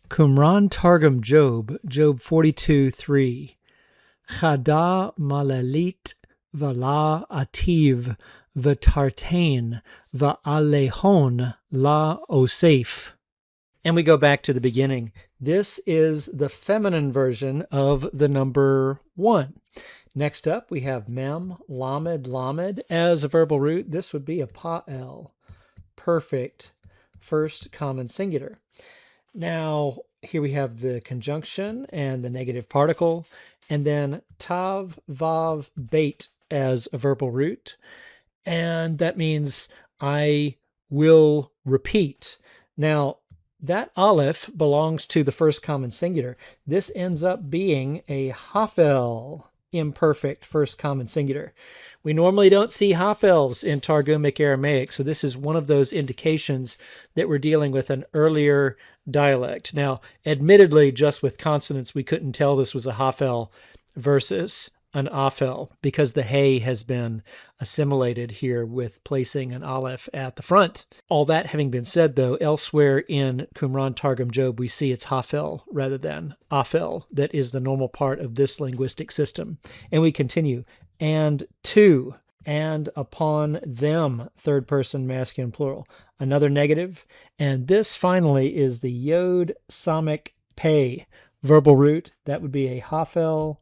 Qumran Targum Job, Job 42:3. Chada malalit v'la ativ v'tartain v'alehon la osef. And we go back to the beginning. This is the feminine version of the number 1. Next up, we have mem, lamed, lamed as a verbal root. This would be a pa'el, perfect first common singular. Now, here we have the conjunction and the negative particle, and then tav, vav, bait as a verbal root. And that means I will repeat. Now, that aleph belongs to the first common singular. This ends up being a hafel, imperfect first common singular. We normally don't see hafels in Targumic Aramaic, so this is one of those indications that we're dealing with an earlier dialect. Now, admittedly, just with consonants, we couldn't tell this was a hafel versus an afel because the hey has been assimilated here with placing an aleph at the front. All that having been said, though, elsewhere in Qumran Targum Job, we see it's hafel rather than afel. That is the normal part of this linguistic system. And we continue. And to, and upon them, third person masculine plural. Another negative. And this finally is the yod samic pei verbal root. That would be a hafel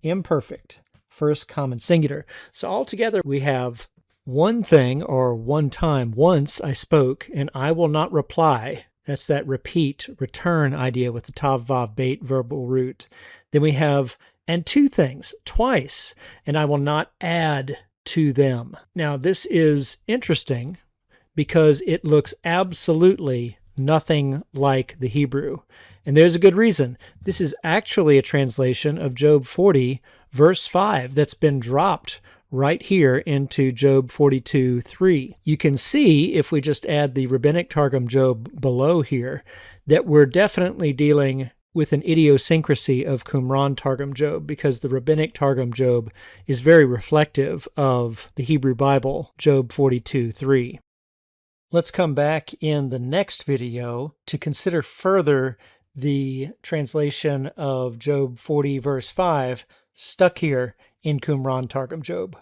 imperfect first common singular. So altogether we have one thing or one time. Once I spoke and I will not reply. That's that repeat, return idea with the tav, vav, bait verbal root. Then we have and two things twice, and I will not add to them. Now this is interesting because it looks absolutely nothing like the Hebrew. And there's a good reason. This is actually a translation of Job 40, verse 5, that's been dropped right here into Job 42:3. You can see, if we just add the Rabbinic Targum Job below here, that we're definitely dealing with an idiosyncrasy of Qumran Targum Job, because the Rabbinic Targum Job is very reflective of the Hebrew Bible, Job 42:3. Let's come back in the next video to consider further the translation of Job 40 verse 5 stuck here in Qumran Targum Job.